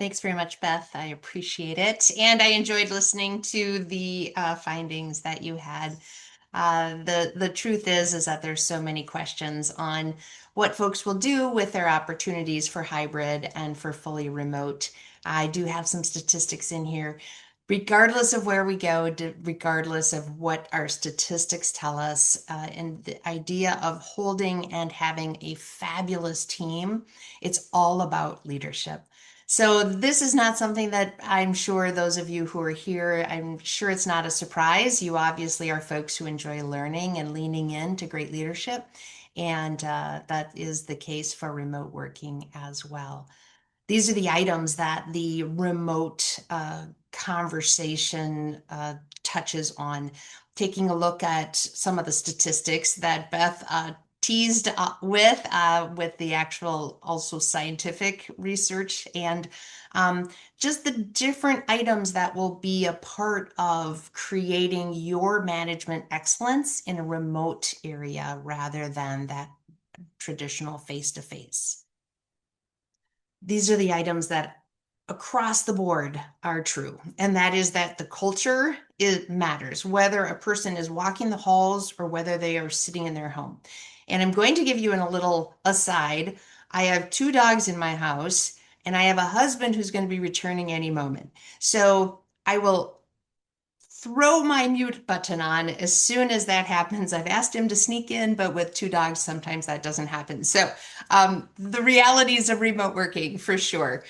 Thanks very much, Beth. I appreciate it. And I enjoyed listening to the findings that you had. The truth is that there's so many questions on what folks will do with their opportunities for hybrid and for fully remote. I do have some statistics in here. Regardless of where we go, regardless of what our statistics tell us, and the idea of holding and having a fabulous team, it's all about leadership. So this is not something that I'm sure those of you who are here, I'm sure it's not a surprise. You obviously are folks who enjoy learning and leaning into great leadership, and that is the case for remote working as well. These are the items that the remote conversation touches on. Taking a look at some of the statistics that Beth teased with the actual also scientific research and just the different items that will be a part of creating your management excellence in a remote area rather than that traditional face-to-face. These are the items that across the board are true. And that is that the culture, it matters, whether a person is walking the halls or whether they are sitting in their home. And I'm going to give you a little aside. I have two dogs in my house, and I have a husband who's going to be returning any moment. So I will throw my mute button on as soon as that happens. I've asked him to sneak in, but with two dogs, sometimes that doesn't happen. So, the realities of remote working for sure.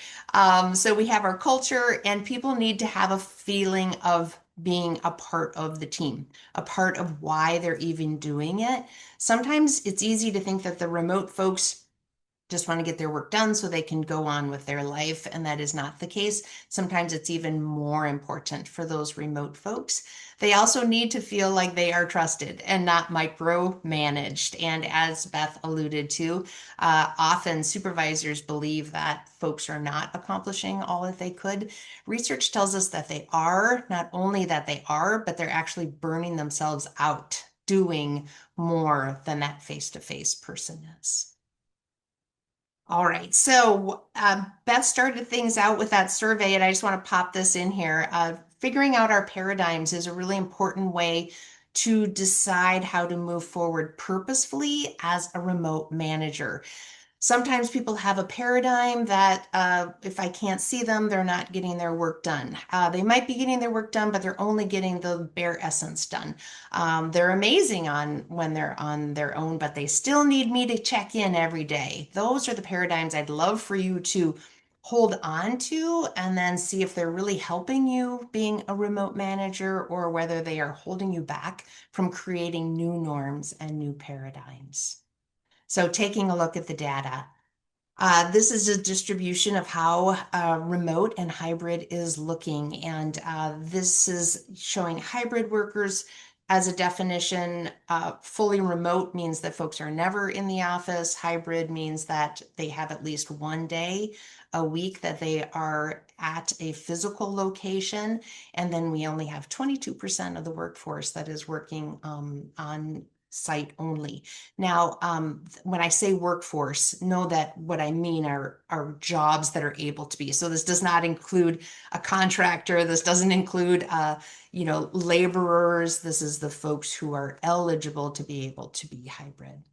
So, we have our culture, and people need to have a feeling of being a part of the team, a part of why they're even doing it. Sometimes it's easy to think that the remote folks just want to get their work done so they can go on with their life. And that is not the case. Sometimes it's even more important for those remote folks. They also need to feel like they are trusted and not micromanaged. And as Beth alluded to, often supervisors believe that folks are not accomplishing all that they could. Research tells us that they are, not only that they are, but they're actually burning themselves out doing more than that face-to-face person is. All right. So Beth started things out with that survey, and I just want to pop this in here. Figuring out our paradigms is a really important way to decide how to move forward purposefully as a remote manager. Sometimes people have a paradigm that if I can't see them, they're not getting their work done. They might be getting their work done, but they're only getting the bare essence done. They're amazing on when they're on their own, but they still need me to check in every day. Those are the paradigms I'd love for you to hold on to and then see if they're really helping you being a remote manager or whether they are holding you back from creating new norms and new paradigms. So taking a look at the data, this is a distribution of how remote and hybrid is looking. And this is showing hybrid workers as a definition. Fully remote means that folks are never in the office. Hybrid means that they have at least one day a week that they are at a physical location. And then we only have 22% of the workforce that is working on site only. Now, when I say workforce, know that what I mean are jobs that are able to be. So this does not include a contractor. This doesn't include, laborers. This is the folks who are eligible to be able to be hybrid.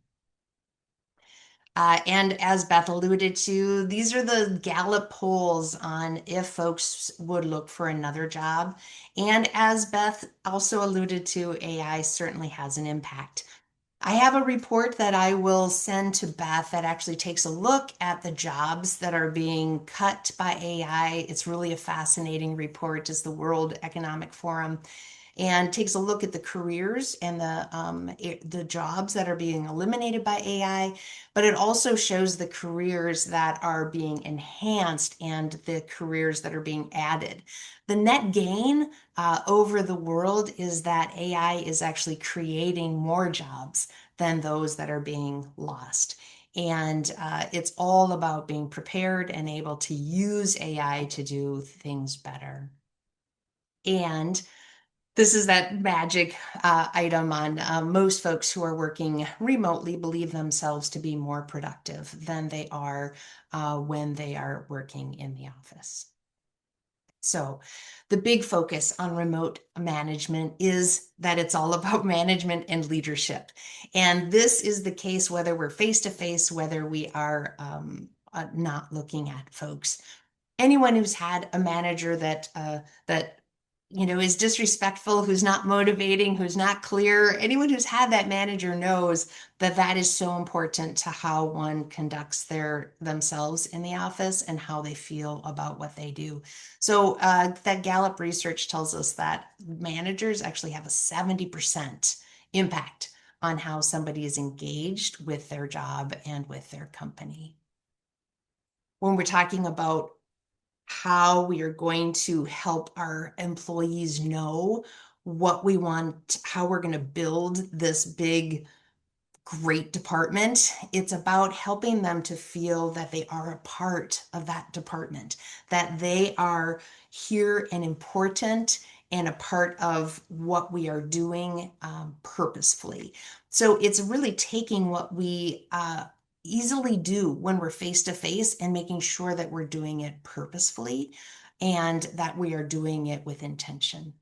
And as Beth alluded to, these are the Gallup polls on if folks would look for another job. And as Beth also alluded to, AI certainly has an impact. I have a report that I will send to Beth that actually takes a look at the jobs that are being cut by AI. It's really a fascinating report, is the World Economic Forum, and takes a look at the careers and the jobs that are being eliminated by AI, but it also shows the careers that are being enhanced and the careers that are being added. The net gain over the world is that AI is actually creating more jobs than those that are being lost. And it's all about being prepared and able to use AI to do things better. And This is that magic item on most folks who are working remotely believe themselves to be more productive than they are when they are working in the office. So, the big focus on remote management is that it's all about management and leadership. And this is the case whether we're face to face, whether we are not looking at folks. Anyone who's had a manager that is disrespectful, who's not motivating, who's not clear, anyone who's had that manager knows that that is so important to how one conducts themselves in the office and how they feel about what they do. So that Gallup research tells us that managers actually have a 70% impact on how somebody is engaged with their job and with their company. When we're talking about how we are going to help our employees know what we want, how we're going to build this big, great department. It's about helping them to feel that they are a part of that department, that they are here and important and a part of what we are doing purposefully. So it's really taking what we easily do when we're face to face and making sure that we're doing it purposefully and that we are doing it with intention.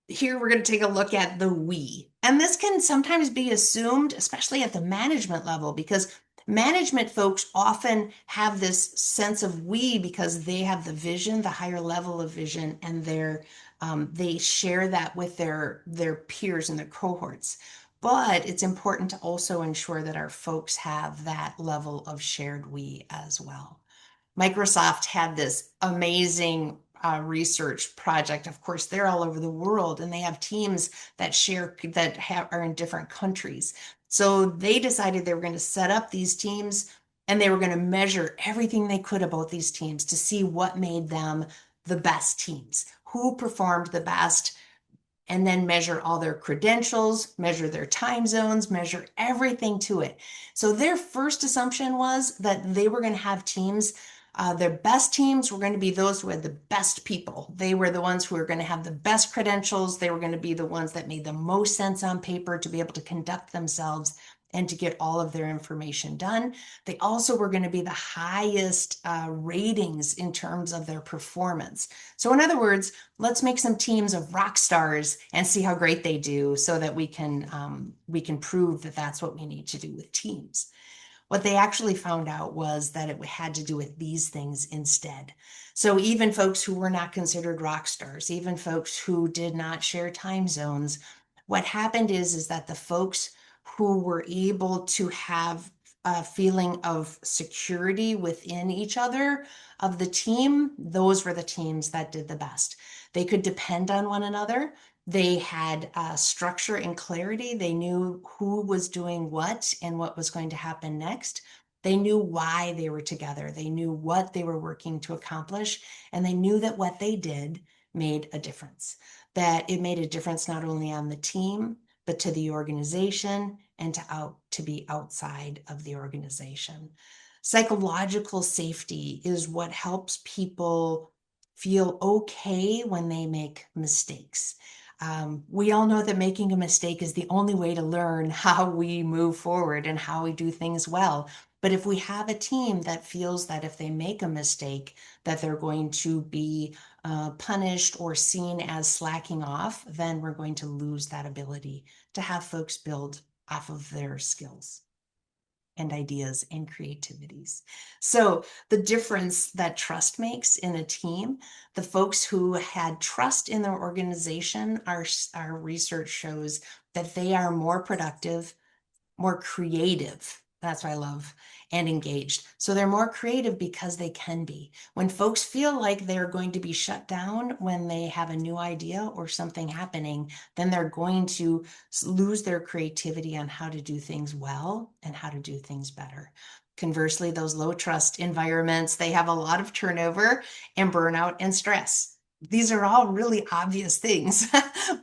Here we're going to take a look at the we. And this can sometimes be assumed, especially at the management level, because management folks often have this sense of we because they have the vision, the higher level of vision, and they share that with their peers and their cohorts. But it's important to also ensure that our folks have that level of shared we as well. Microsoft had this amazing research project. Of course, they're all over the world and they have teams are in different countries. So they decided they were going to set up these teams and they were going to measure everything they could about these teams to see what made them the best teams, who performed the best, and then measure all their credentials, measure their time zones, measure everything to it. So their first assumption was that they were going to have teams. Their best teams were going to be those who had the best people. They were the ones who were going to have the best credentials. They were going to be the ones that made the most sense on paper to be able to conduct themselves and to get all of their information done. They also were going to be the highest ratings in terms of their performance. So in other words, let's make some teams of rock stars and see how great they do so that we can prove that that's what we need to do with teams. What they actually found out was that it had to do with these things instead. So even folks who were not considered rock stars, even folks who did not share time zones, what happened is that the folks who were able to have a feeling of security within each other of the team, those were the teams that did the best. They could depend on one another. They had structure and clarity. They knew who was doing what and what was going to happen next. They knew why they were together. They knew what they were working to accomplish, and they knew that what they did made a difference. That it made a difference not only on the team, but to the organization and to be outside of the organization. Psychological safety is what helps people feel okay when they make mistakes. We all know that making a mistake is the only way to learn how we move forward and how we do things well. But if we have a team that feels that if they make a mistake, that they're going to be punished or seen as slacking off, then we're going to lose that ability to have folks build off of their skills and ideas and creativities. So the difference that trust makes in a team, the folks who had trust in their organization, our research shows that they are more productive, more creative. That's what I love, and engaged. So they're more creative because they can be. When folks feel like they're going to be shut down when they have a new idea or something happening, then they're going to lose their creativity on how to do things well and how to do things better. Conversely, those low trust environments, they have a lot of turnover and burnout and stress. These are all really obvious things,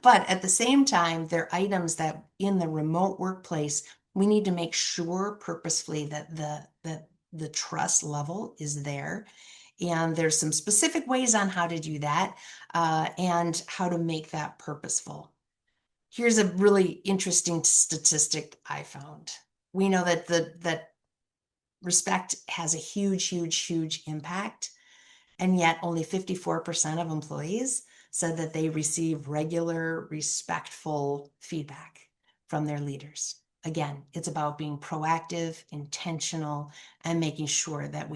but at the same time, they're items that in the remote workplace, we need to make sure purposefully that the trust level is there And there's some specific ways on how to do that and how to make that purposeful. Here's a really interesting statistic I found. We know that that respect has a huge, huge, huge impact, and yet only 54% of employees said that they receive regular, respectful feedback from their leaders. Again, it's about being proactive, intentional, and making sure that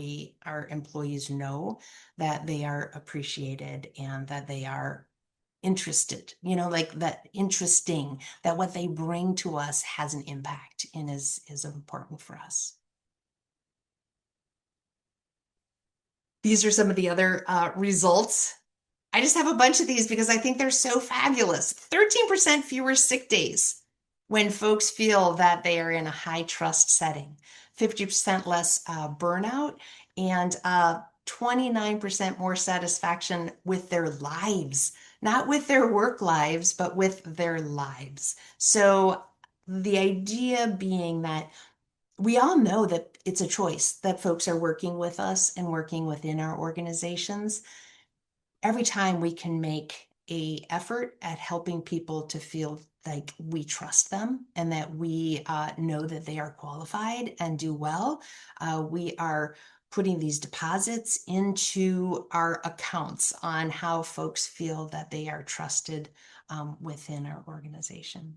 our employees know that they are appreciated and that they are interested, like that interesting, that what they bring to us has an impact and is important for us. These are some of the other results. I just have a bunch of these because I think they're so fabulous. 13% fewer sick days when folks feel that they are in a high trust setting, 50% less burnout, and 29% more satisfaction with their lives, not with their work lives, but with their lives. So the idea being that we all know that it's a choice that folks are working with us and working within our organizations. Every time we can make a effort at helping people to feel like we trust them and that we know that they are qualified and do well, we are putting these deposits into our accounts on how folks feel that they are trusted within our organization.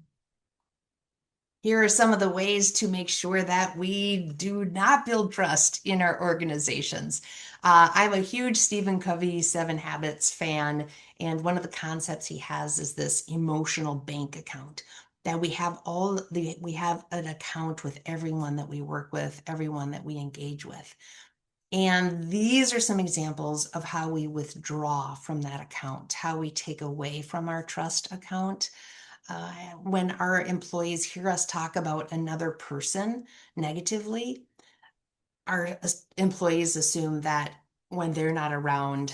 Here are some of the ways to make sure that we do not build trust in our organizations. I'm a huge Stephen Covey 7 Habits fan, and one of the concepts he has is this emotional bank account that we have an account with everyone that we work with, everyone that we engage with. And these are some examples of how we withdraw from that account, how we take away from our trust account. When our employees hear us talk about another person negatively, our employees assume that when they're not around,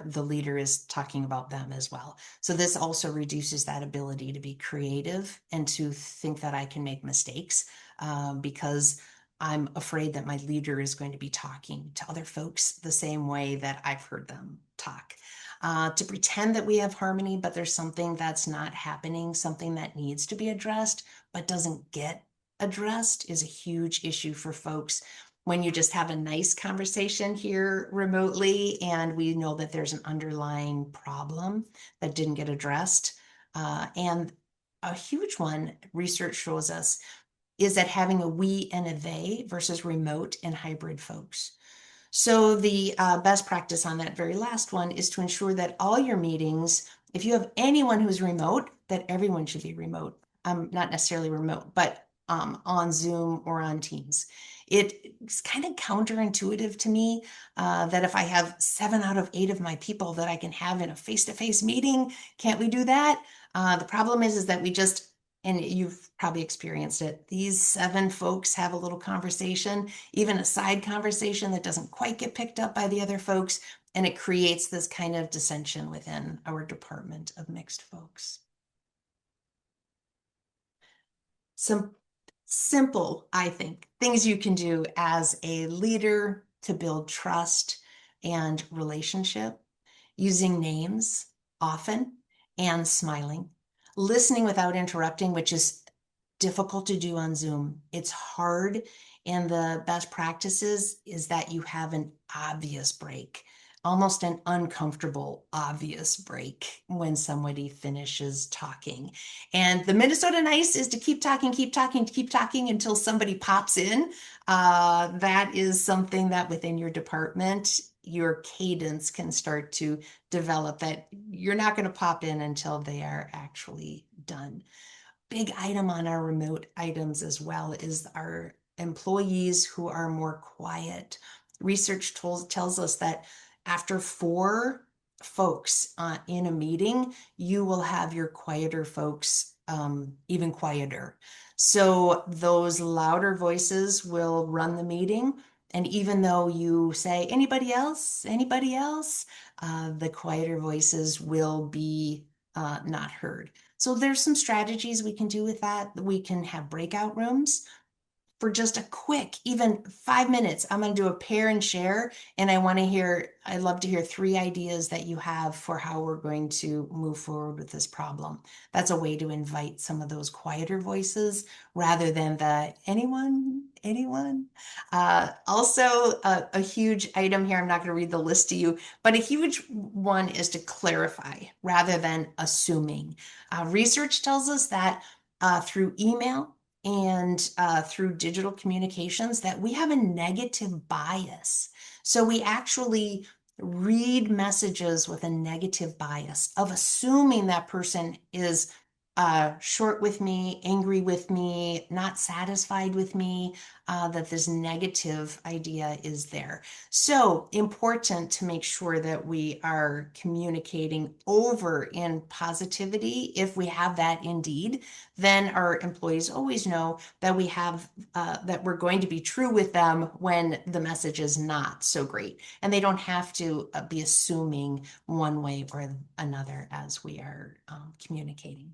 the leader is talking about them as well. So this also reduces that ability to be creative and to think that I can make mistakes because I'm afraid that my leader is going to be talking to other folks the same way that I've heard them talk. To pretend that we have harmony, but there's something that's not happening, something that needs to be addressed, but doesn't get addressed is a huge issue for folks when you just have a nice conversation here remotely and we know that there's an underlying problem that didn't get addressed. And a huge one, research shows us, is that having a we and a they versus remote and hybrid folks. So the best practice on that very last one is to ensure that all your meetings, if you have anyone who's remote, that everyone should be remote. Not necessarily remote, but on Zoom or on Teams. It's kind of counterintuitive to me that if I have 7 out of 8 of my people that I can have in a face-to-face meeting, can't we do that? The problem is that we just, and you've probably experienced it, these 7 folks have a little conversation, even a side conversation that doesn't quite get picked up by the other folks, and it creates this kind of dissension within our department of mixed folks. Some simple, I think, things you can do as a leader to build trust and relationship: using names often and smiling, listening without interrupting, which is difficult to do on Zoom. It's hard. And the best practices is that you have an obvious break, almost an uncomfortable, obvious break when somebody finishes talking. And the Minnesota Nice is to keep talking, keep talking, keep talking until somebody pops in. That is something that within your department, your cadence can start to develop, that you're not going to pop in until they are actually done. Big item on our remote items as well is our employees who are more quiet. Research tells us that after 4 folks in a meeting, you will have your quieter folks even quieter. So those louder voices will run the meeting. And even though you say, anybody else, the quieter voices will be not heard. So there's some strategies we can do with that. We can have breakout rooms for just a quick, even 5 minutes. I'm going to do a pair and share, and I'd love to hear 3 ideas that you have for how we're going to move forward with this problem. That's a way to invite some of those quieter voices rather than the anyone. Also, a huge item here, I'm not going to read the list to you, but a huge one is to clarify rather than assuming. Research tells us that through email and through digital communications that we have a negative bias. So we actually read messages with a negative bias of assuming that person is short with me, angry with me, not satisfied with me, that this negative idea is there. So important to make sure that we are communicating over in positivity. If we have that indeed, then our employees always know that that we're going to be true with them when the message is not so great. And they don't have to be assuming one way or another as we are communicating.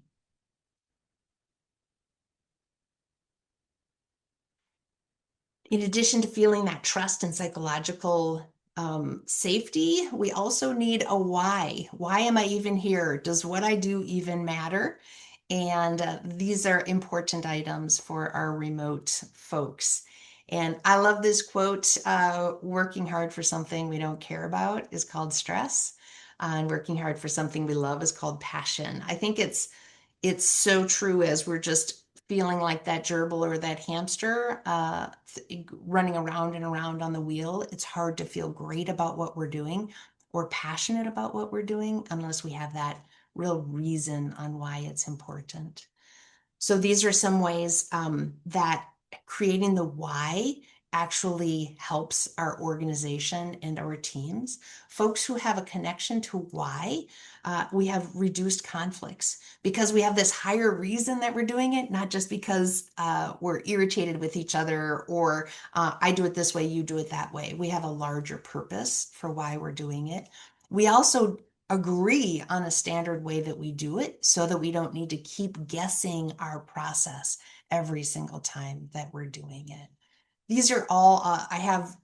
In addition to feeling that trust and psychological safety, we also need a why. Why am I even here? Does what I do even matter? And these are important items for our remote folks. And I love this quote, working hard for something we don't care about is called stress, and working hard for something we love is called passion. I think it's so true as we're just feeling like that gerbil or that hamster running around and around on the wheel. It's hard to feel great about what we're doing or passionate about what we're doing unless we have that real reason on why it's important. So these are some ways that creating the why actually helps our organization and our teams. Folks who have a connection to why, we have reduced conflicts because we have this higher reason that we're doing it, not just because we're irritated with each other or I do it this way, you do it that way. We have a larger purpose for why we're doing it. We also agree on a standard way that we do it so that we don't need to keep guessing our process every single time that we're doing it. These are all, I have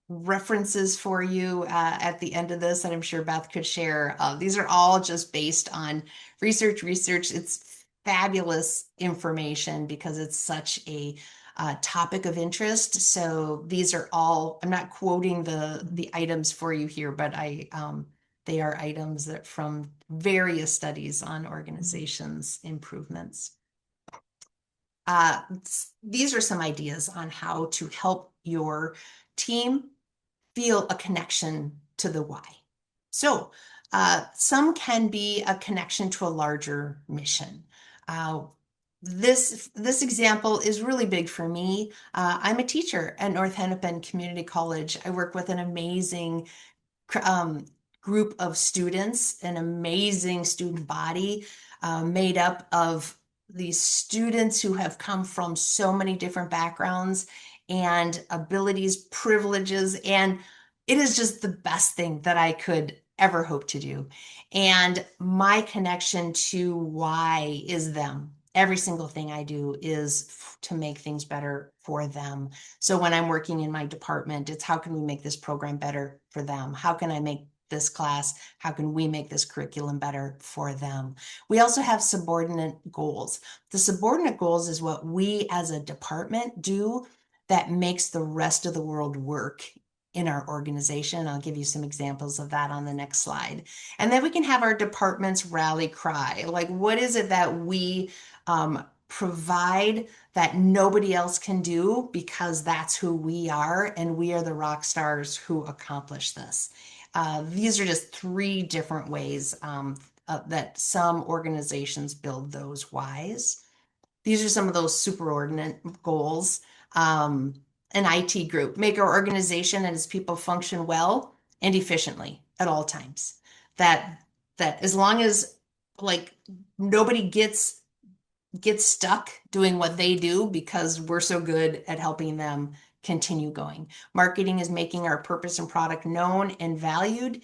references for you at the end of this that I'm sure Beth could share. These are all just based on research. It's fabulous information because it's such a topic of interest. So these are all, I'm not quoting the items for you here, but they are items that from various studies on organizations improvements. These are some ideas on how to help your team feel a connection to the why. So some can be a connection to a larger mission. This example is really big for me. I'm a teacher at North Hennepin Community College. I work with an amazing group of students, an amazing student body made up of these students who have come from so many different backgrounds and abilities, privileges, and it is just the best thing that I could ever hope to do. And my connection to why is them. Every single thing I do is to make things better for them. So when I'm working in my department, it's how can we make this program better for them? How can I make this class? How can we make this curriculum better for them? We also have subordinate goals. The subordinate goals is what we as a department do that makes the rest of the world work in our organization. I'll give you some examples of that on the next slide. And then we can have our department's rally cry. Like, what is it that we provide that nobody else can do because that's who we are, and we are the rock stars who accomplish this. These are just 3 different ways that some organizations build those whys. These are some of those superordinate goals. An IT group, make our organization and its people function well and efficiently at all times. That as long as like nobody gets stuck doing what they do because we're so good at helping them continue going. Marketing is making our purpose and product known and valued.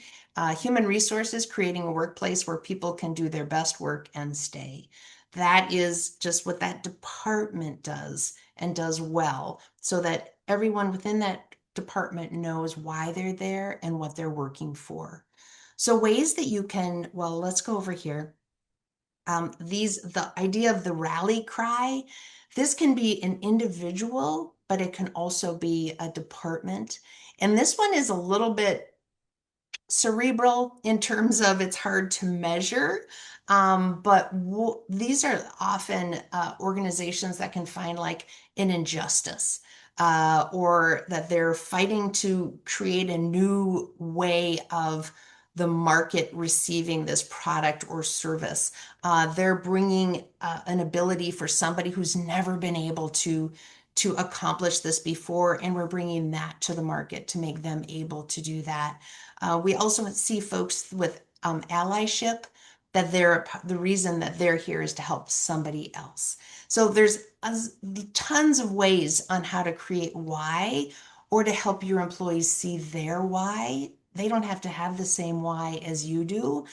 Human resources, creating a workplace where people can do their best work and stay. That is just what that department does. and does well so that everyone within that department knows why they're there and what they're working for. So ways that you can, well, let's go over here. The idea of the rally cry, this can be an individual, but it can also be a department. And this one is a little bit cerebral in terms of it's hard to measure. But these are often organizations that can find like an injustice or that they're fighting to create a new way of the market receiving this product or service. They're bringing an ability for somebody who's never been able to accomplish this before, and we're bringing that to the market to make them able to do that. We also see folks with allyship, that the reason that they're here is to help somebody else. So there's tons of ways on how to create why or to help your employees see their why. They don't have to have the same why as you do,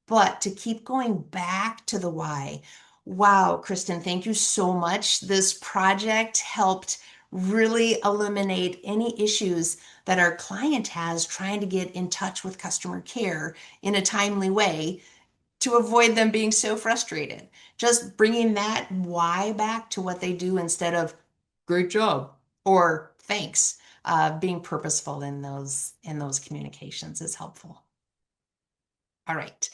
but to keep going back to the why. Wow, Kristen, thank you so much. This project helped really eliminate any issues that our client has trying to get in touch with customer care in a timely way to avoid them being so frustrated. Just bringing that why back to what they do instead of great job or thanks. Being purposeful in those communications is helpful. All right.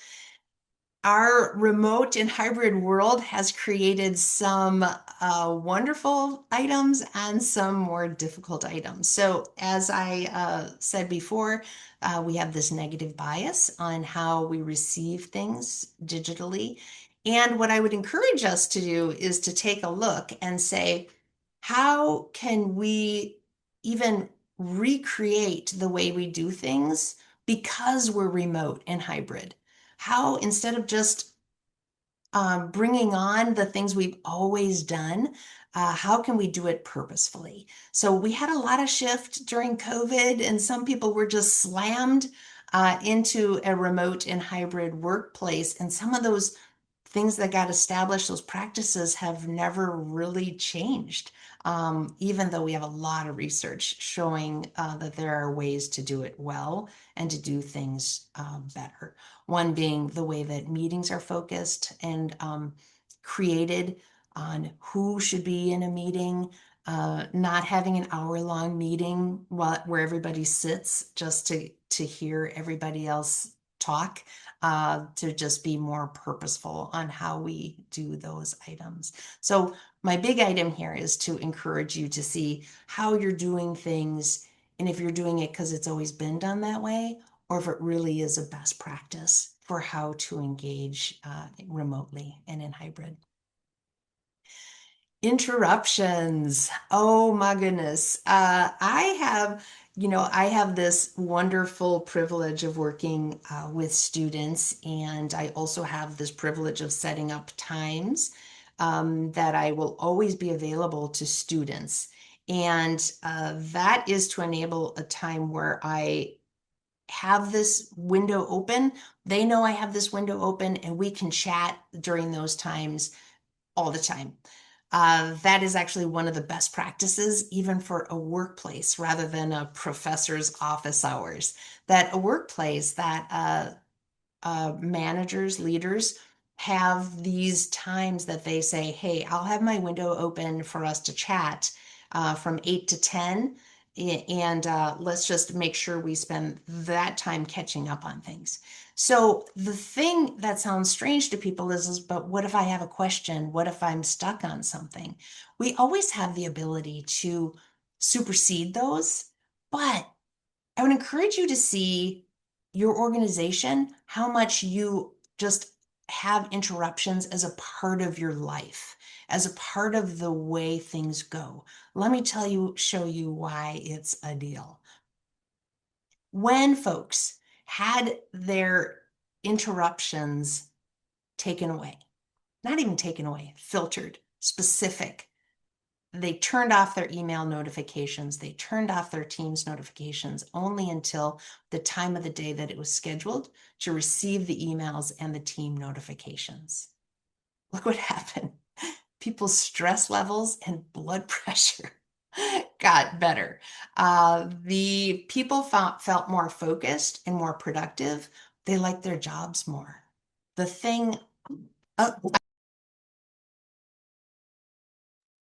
Our remote and hybrid world has created some wonderful items and some more difficult items. So, as I said before, we have this negative bias on how we receive things digitally. And what I would encourage us to do is to take a look and say, how can we even recreate the way we do things because we're remote and hybrid? How, instead of just bringing on the things we've always done, how can we do it purposefully? So we had a lot of shift during COVID, and some people were just slammed into a remote and hybrid workplace. And some of those things that got established, those practices have never really changed, even though we have a lot of research showing that there are ways to do it well and to do things better. One being the way that meetings are focused and created on who should be in a meeting, not having an hour-long meeting where everybody sits just to hear everybody else talk, to just be more purposeful on how we do those items. So my big item here is to encourage you to see how you're doing things, and if you're doing it because it's always been done that way, or if it really is a best practice for how to engage remotely and in hybrid. Interruptions. Oh my goodness. I have this wonderful privilege of working with students, and I also have this privilege of setting up times that I will always be available to students. And that is to enable a time where I have this window open. They know I have this window open, and we can chat during those times all the time. That is actually one of the best practices, even for a workplace rather than a professor's office hours. That a workplace that managers, leaders have these times that they say, hey, I'll have my window open for us to chat from 8 to 10. And let's just make sure we spend that time catching up on things. So the thing that sounds strange to people is, but what if I have a question? What if I'm stuck on something? We always have the ability to supersede those, but I would encourage you to see your organization, how much you just have interruptions as a part of your life, as a part of the way things go. Let me show you why it's a deal. When folks had their interruptions taken away, not even taken away, filtered, specific, they turned off their email notifications. They turned off their Teams notifications only until the time of the day that it was scheduled to receive the emails and the team notifications. Look what happened. people's stress levels and blood pressure got better. The people felt more focused and more productive. They liked their jobs more. The thing, oh,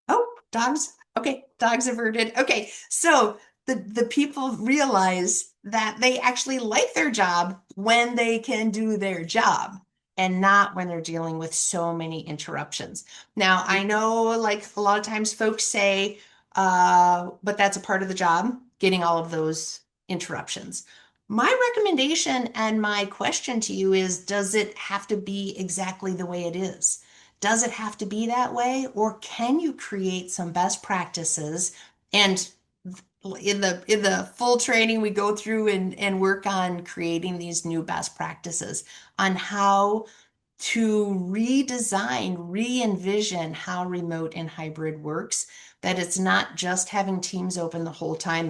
oh, dogs. Okay, dogs averted. Okay, so the people realize that they actually like their job when they can do their job and not when they're dealing with so many interruptions. Now, I know like a lot of times folks say, but that's a part of the job, getting all of those interruptions. My recommendation and my question to you is, does it have to be exactly the way it is? Does it have to be that way, or can you create some best practices? And in the full training, we go through and work on creating these new best practices on how to redesign, re-envision how remote and hybrid works, that it's not just having Teams open the whole time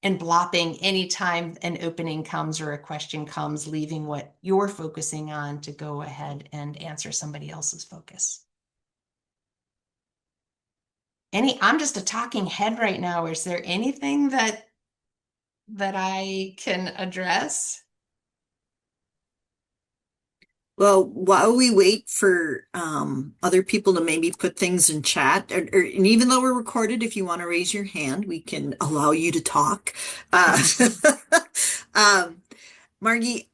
and blopping anytime an opening comes or a question comes, leaving what you're focusing on to go ahead and answer somebody else's focus. I'm just a talking head right now. Is there anything that I can address? Well, while we wait for other people to maybe put things in chat, and even though we're recorded, if you want to raise your hand, we can allow you to talk. Uh, um, Margie,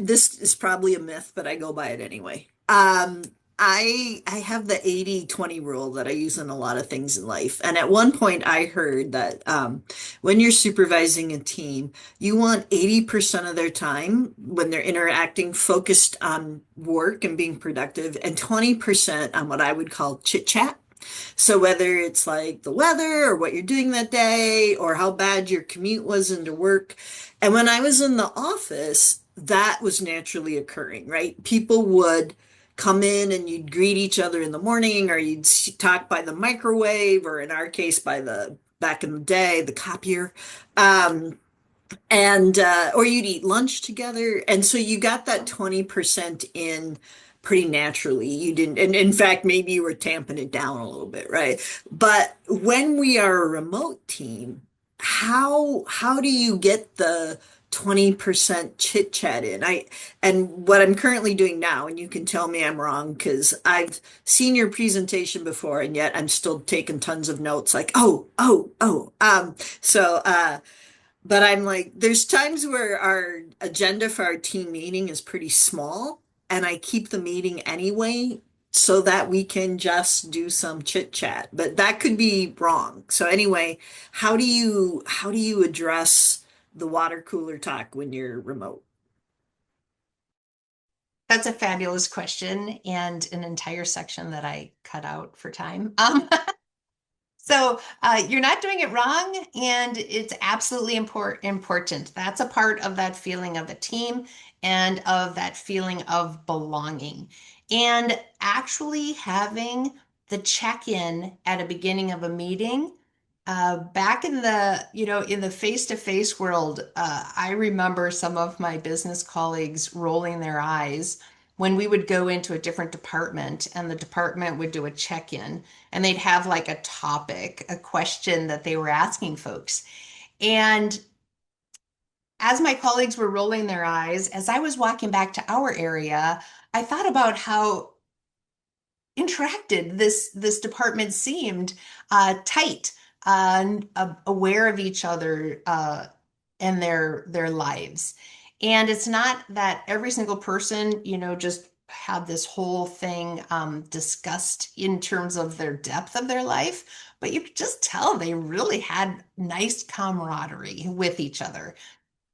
this is probably a myth, but I go by it anyway. I have the 80-20 rule that I use in a lot of things in life. And at one point I heard that when you're supervising a team, you want 80% of their time when they're interacting focused on work and being productive, and 20% on what I would call chit chat. So whether it's like the weather or what you're doing that day or how bad your commute was into work. And when I was in the office, that was naturally occurring, right? People would come in and you'd greet each other in the morning, or you'd talk by the microwave, or in our case, by the back in the day, the copier. Um, and or you'd eat lunch together, and so you got that 20% in pretty naturally. You didn't, and in fact maybe you were tamping it down a little bit, right? But when we are a remote team, how do you get the 20% chit chat in? And what I'm currently doing now, and you can tell me I'm wrong because I've seen your presentation before and yet I'm still taking tons of notes, like but I'm like, there's times where our agenda for our team meeting is pretty small, and I keep the meeting anyway so that we can just do some chit chat. But that could be wrong. So anyway, how do you address the water cooler talk when you're remote? That's a fabulous question and an entire section that I cut out for time. So you're not doing it wrong, and it's absolutely important. That's a part of that feeling of a team and of that feeling of belonging. And actually having the check-in at a beginning of a meeting, back in the face-to-face world, I remember some of my business colleagues rolling their eyes when we would go into a different department and the department would do a check-in and they'd have like a topic, a question that they were asking folks. And as my colleagues were rolling their eyes, as I was walking back to our area, I thought about how interacted this department seemed, tight, aware of each other, and their lives. And it's not that every single person, just had this whole thing discussed in terms of their depth of their life, but you could just tell they really had nice camaraderie with each other.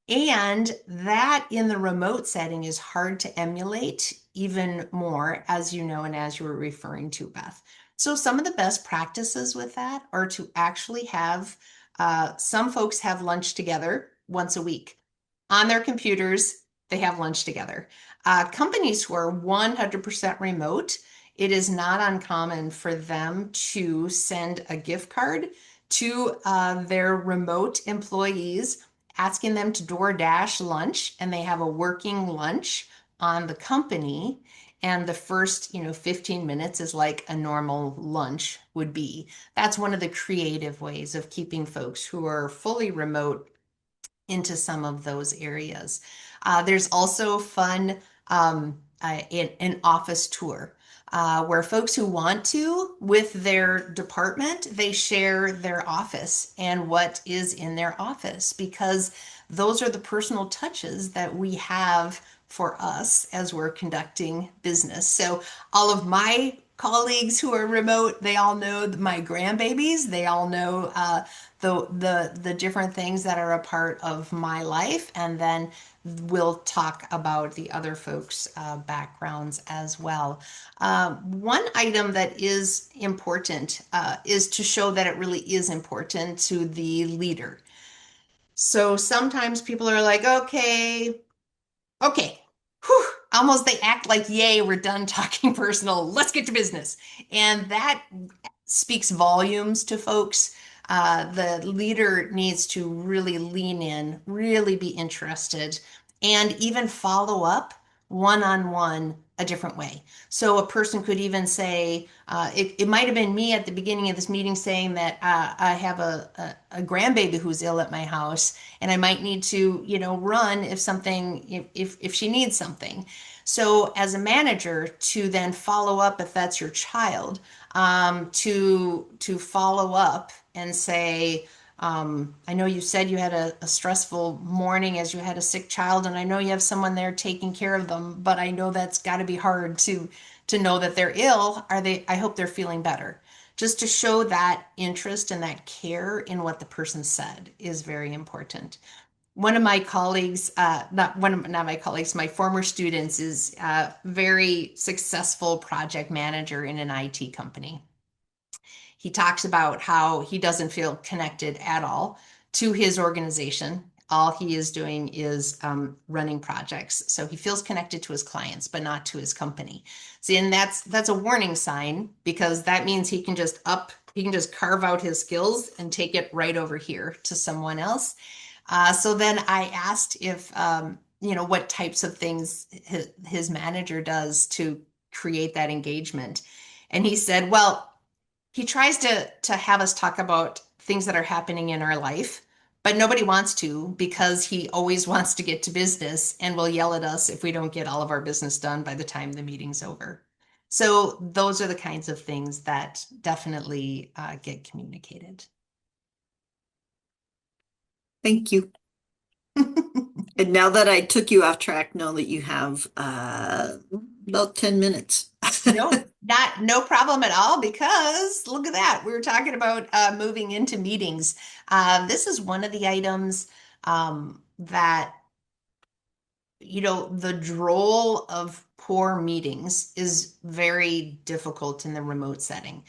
And that in the remote setting is hard to emulate even more, as you know, and as you were referring to, Beth. So, some of the best practices with that are to actually have some folks have lunch together once a week on their computers. They have lunch together. Companies who are 100% remote, it is not uncommon for them to send a gift card to their remote employees asking them to DoorDash lunch, and they have a working lunch on the company. and the first, 15 minutes is like a normal lunch would be. That's one of the creative ways of keeping folks who are fully remote into some of those areas. There's also fun an office tour where folks who want to, with their department, they share their office and what is in their office because those are the personal touches that we have for us as we're conducting business. So all of my colleagues who are remote, they all know my grandbabies. They all know the different things that are a part of my life, and then we'll talk about the other folks' backgrounds as well. One item that is important is to show that it really is important to the leader. So sometimes people are like, okay, okay. Whew, almost they act like, yay, we're done talking personal. Let's get to business. And that speaks volumes to folks. The leader needs to really lean in, really be interested, and even follow up one on one a different way. So a person could even say, it might have been me at the beginning of this meeting saying that I have a grandbaby who's ill at my house and I might need to, run if something, if she needs something. So as a manager to then follow up if that's your child, to follow up and say, I know you said you had a stressful morning as you had a sick child, and I know you have someone there taking care of them, but I know that's got to be hard to know that they're ill. Are they? I hope they're feeling better. Just to show that interest and that care in what the person said is very important. One of my colleagues, not my colleagues, my former students is a very successful project manager in an IT company. He talks about how he doesn't feel connected at all to his organization. All he is doing is running projects. So he feels connected to his clients, but not to his company. See, and that's a warning sign because that means he can just carve out his skills and take it right over here to someone else. So then I asked if, what types of things his manager does to create that engagement. And he said, well, he tries to have us talk about things that are happening in our life, but nobody wants to because he always wants to get to business and will yell at us if we don't get all of our business done by the time the meeting's over. So those are the kinds of things that definitely get communicated. Thank you. And now that I took you off track, know that you have about 10 minutes. No problem at all because look at that. We were talking about moving into meetings. This is one of the items that, the role of poor meetings is very difficult in the remote setting.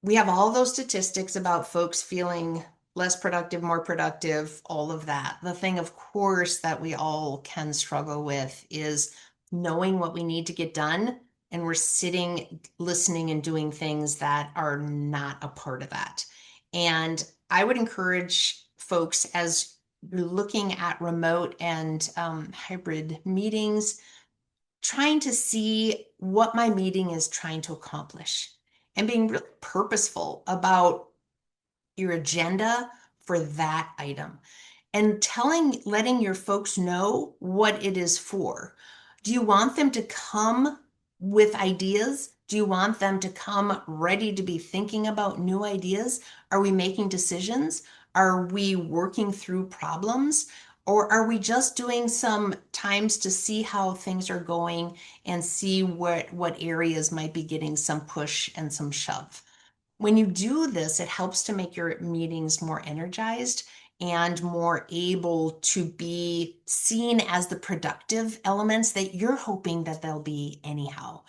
We have all those statistics about folks feeling less productive, more productive, all of that. The thing, of course, that we all can struggle with is knowing what we need to get done, and we're sitting, listening, and doing things that are not a part of that. And I would encourage folks as you're looking at remote and hybrid meetings, trying to see what my meeting is trying to accomplish and being really purposeful about your agenda for that item and letting your folks know what it is for. Do you want them to come with ideas? Do you want them to come ready to be thinking about new ideas? Are we making decisions? Are we working through problems? Or are we just doing some times to see how things are going and see what areas might be getting some push and some shove? When you do this, it helps to make your meetings more energized and more able to be seen as the productive elements that you're hoping that they'll be anyhow.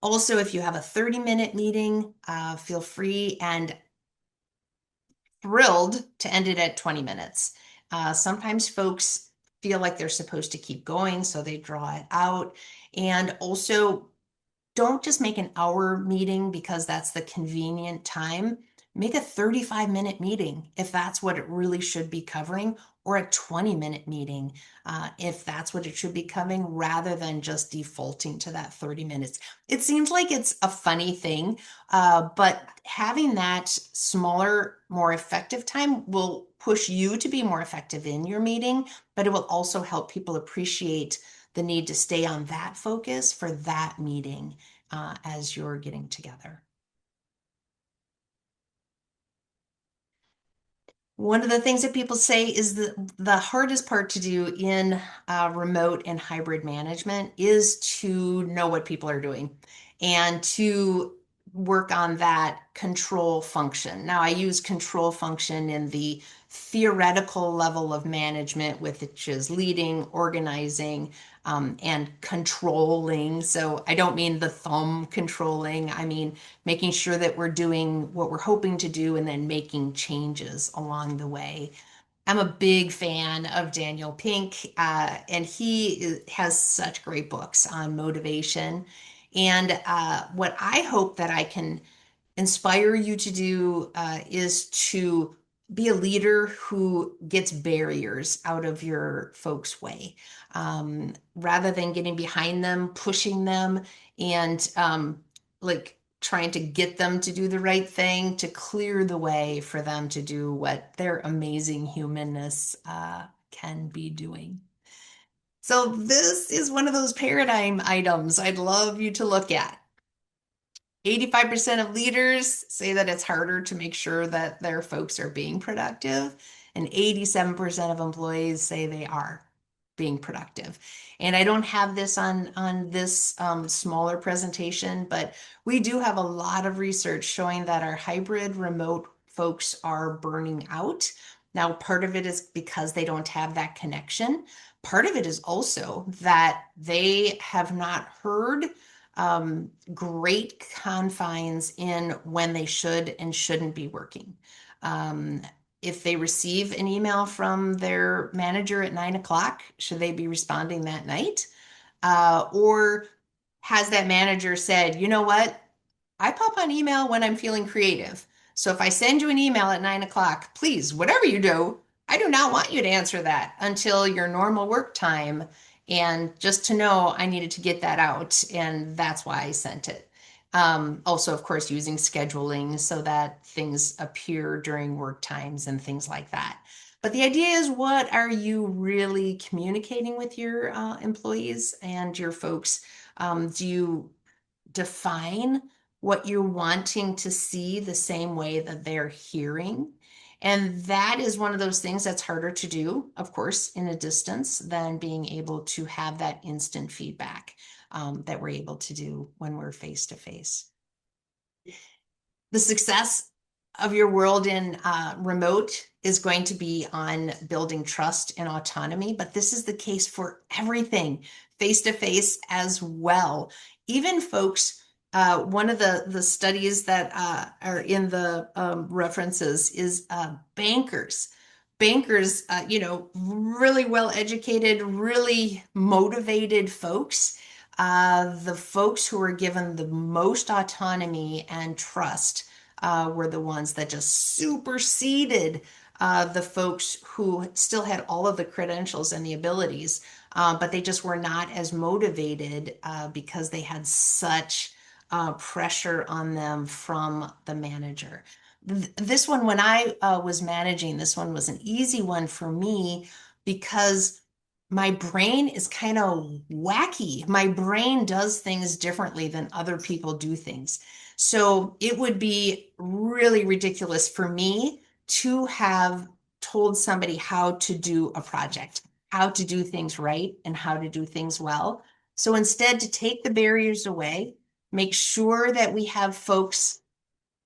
Also, if you have a 30-minute meeting, feel free and thrilled to end it at 20 minutes. Sometimes folks feel like they're supposed to keep going, so they draw it out. And also, don't just make an hour meeting because that's the convenient time. make a 35-minute meeting if that's what it really should be covering, or a 20-minute meeting if that's what it should be covering, rather than just defaulting to that 30 minutes. It seems like it's a funny thing, but having that smaller, more effective time will push you to be more effective in your meeting, but it will also help people appreciate the need to stay on that focus for that meeting as you're getting together. One of the things that people say is the hardest part to do in remote and hybrid management is to know what people are doing and to work on that control function. Now, I use control function in the theoretical level of management, which is leading, organizing, and controlling. So I don't mean the thumb controlling, I mean making sure that we're doing what we're hoping to do and then making changes along the way. I'm a big fan of Daniel Pink, and has such great books on motivation. And what I hope that I can inspire you to do is to be a leader who gets barriers out of your folks' way, rather than getting behind them, pushing them, and like trying to get them to do the right thing, to clear the way for them to do what their amazing humanness can be doing. So this is one of those paradigm items I'd love you to look at. 85% of leaders say that it's harder to make sure that their folks are being productive, and 87% of employees say they are being productive. And I don't have this on this smaller presentation, but we do have a lot of research showing that our hybrid remote folks are burning out. Now, part of it is because they don't have that connection. Part of it is also that they have not heard great confines in when they should and shouldn't be working. Um, if they receive an email from their manager at 9 o'clock, should they be responding that night? Or has that manager said, you know what? I pop on email when I'm feeling creative. So if I send you an email at 9 o'clock, please, whatever you do, I do not want you to answer that until your normal work time. And just to know, I needed to get that out, and that's why I sent it. Also, of course, using scheduling so that things appear during work times and things like that. But the idea is, what are you really communicating with your employees and your folks? Do you define what you're wanting to see the same way that they're hearing? And that is one of those things that's harder to do, of course, in a distance than being able to have that instant feedback that we're able to do when we're face to face. The success of your world in remote is going to be on building trust and autonomy, but this is the case for everything, face to face as well. Even folks, one of the studies that are in the references is bankers. Bankers, really well educated, really motivated folks. The folks who were given the most autonomy and trust were the ones that just superseded the folks who still had all of the credentials and the abilities, but they just were not as motivated because they had such pressure on them from the manager. This one, when I was managing, this one was an easy one for me because my brain is kind of wacky. My brain does things differently than other people do things. So it would be really ridiculous for me to have told somebody how to do a project, how to do things right, and how to do things well. So instead, to take the barriers away, make sure that we have folks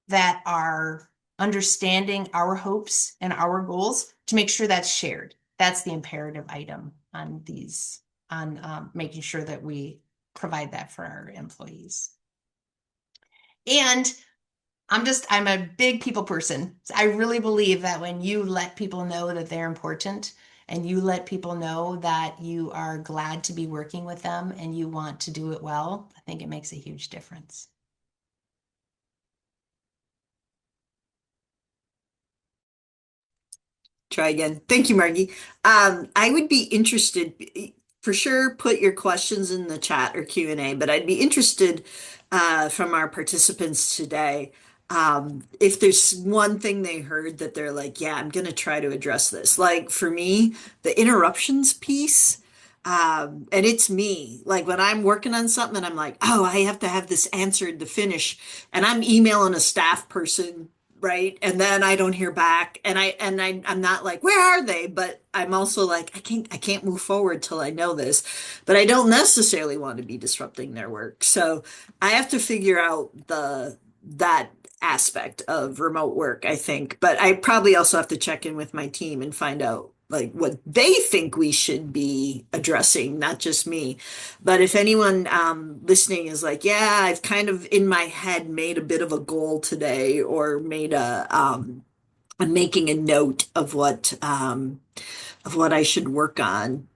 that are understanding our hopes and our goals, to make sure that's shared. That's the imperative item on these, on making sure that we provide that for our employees. And I'm a big people person. I really believe that when you let people know that they're important, and you let people know that you are glad to be working with them and you want to do it well, I think it makes a huge difference. try again. Thank you, Margie. I would be interested, for sure, put your questions in the chat or Q&A, but I'd be interested from our participants today, if there's one thing they heard that they're like, yeah, I'm going to try to address this. Like for me, the interruptions piece, and it's me, like when I'm working on something and I'm like, oh, I have to have this answered to finish, and I'm emailing a staff person, right? And then I don't hear back, and I'm not like, where are they? But I'm also like, I can't move forward till I know this. But I don't necessarily want to be disrupting their work. So I have to figure out the that aspect of remote work, I think. But I probably also have to check in with my team and find out like what they think we should be addressing, not just me. But if anyone listening is like, yeah, I've kind of in my head made a bit of a goal today, or made I'm making a note of what I should work on,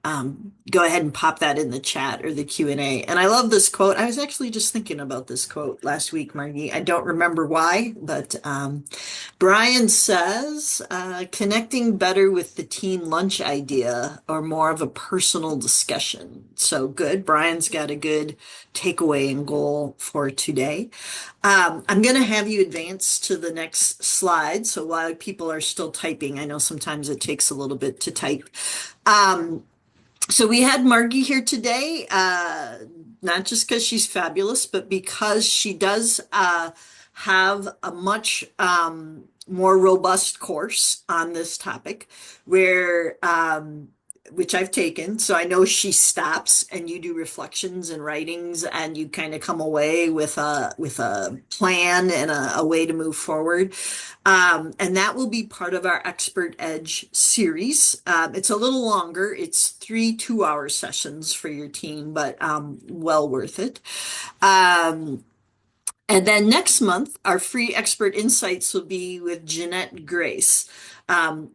go ahead and pop that in the chat or the Q&A. And I love this quote. I was actually just thinking about this quote last week, Margie. I don't remember why, but Brian says, connecting better with the team lunch idea or more of a personal discussion. So good. Brian's got a good takeaway and goal for today. I'm going to have you advance to the next slide. So while people are still typing, I know sometimes it takes a little bit to type. Um, so we had Margie here today, not just because she's fabulous, but because she does have a much more robust course on this topic, where which I've taken. So I know she stops and you do reflections and writings, and you kind of come away with a plan and a way to move forward. And that will be part of our Expert Edge series. It's a little longer. It's 3 2-hour sessions for your team, but well worth it. And then next month, our free expert insights will be with Jeanette Grace.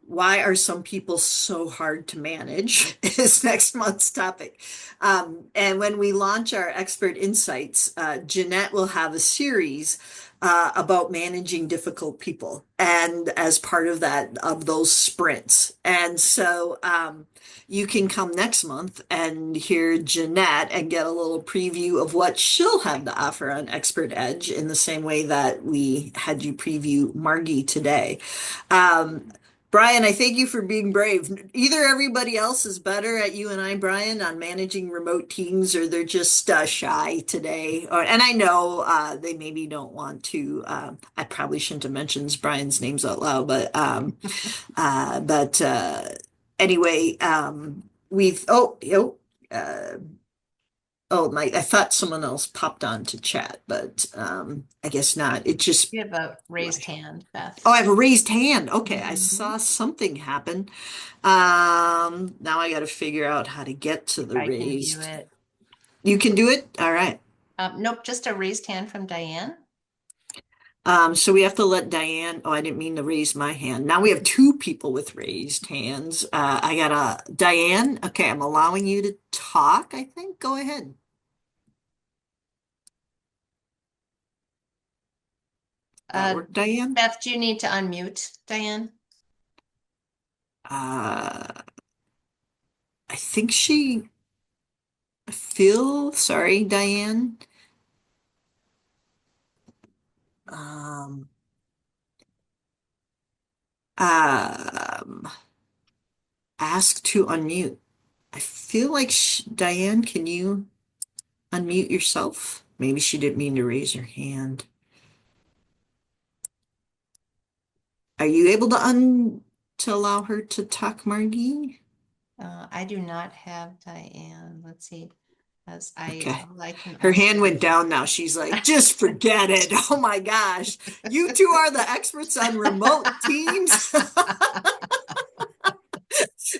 Why are some people so hard to manage is next month's topic. And when we launch our expert insights, Jeanette will have a series about managing difficult people, and as part of that, of those sprints. And so you can come next month and hear Jeanette and get a little preview of what she'll have to offer on Expert Edge, in the same way that we had you preview Margie today. Brian, I thank you for being brave. Either everybody else is better at you and I, Brian, on managing remote teams, or they're just shy today. And I know they maybe don't want to. I probably shouldn't have mentioned Brian's names out loud, but anyway, we've my, I thought someone else popped on to chat, but I guess not. It just, You have a raised hand, Beth. oh, I have a raised hand. Okay, I Mhm. saw something happen. Now I got to figure out how to get to the I can view raised. it. You can do it? All right. Nope, just a raised hand from Diane. So we have to let Diane, oh, I didn't mean to raise my hand. Now we have two people with raised hands. I got Diane. Okay, I'm allowing you to talk, I think. Go ahead. That Uh, work, Diane? Beth, do you need to unmute Diane? Uh, I think Phil, sorry, Diane. Um, um, ask to unmute. I feel like Diane, can you unmute yourself? Maybe she didn't mean to raise her hand. Are you able to allow her to talk, Margie? I do not have Diane. Let's see. As Okay. all I can Her also. hand went down now. She's like, just forget it. Oh my gosh. You two are the experts on remote teams.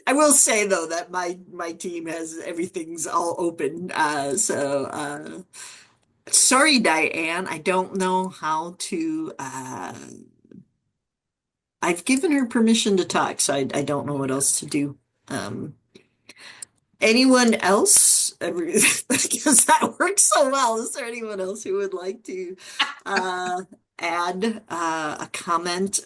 I will say though that my team has everything's all open. Sorry, Diane. I don't know how to I've given her permission to talk, so I don't know what else to do. Um, Anyone else? Because that works so well. Is there anyone else who would like to uh, add a comment?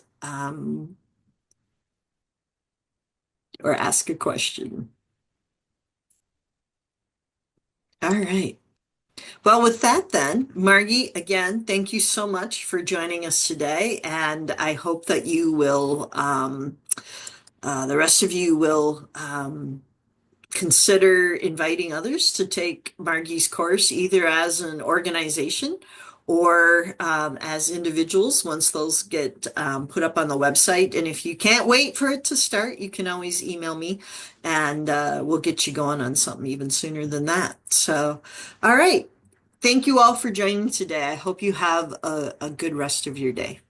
or ask a question. All right. Well, with that, then, Margie, again, thank you so much for joining us today. And I hope that you will, the rest of you will consider inviting others to take Margie's course, either as an organization or as individuals once those get put up on the website. And if you can't wait for it to start, you can always email me and we'll get you going on something even sooner than that. So, all right. Thank you all for joining today. I hope you have a good rest of your day.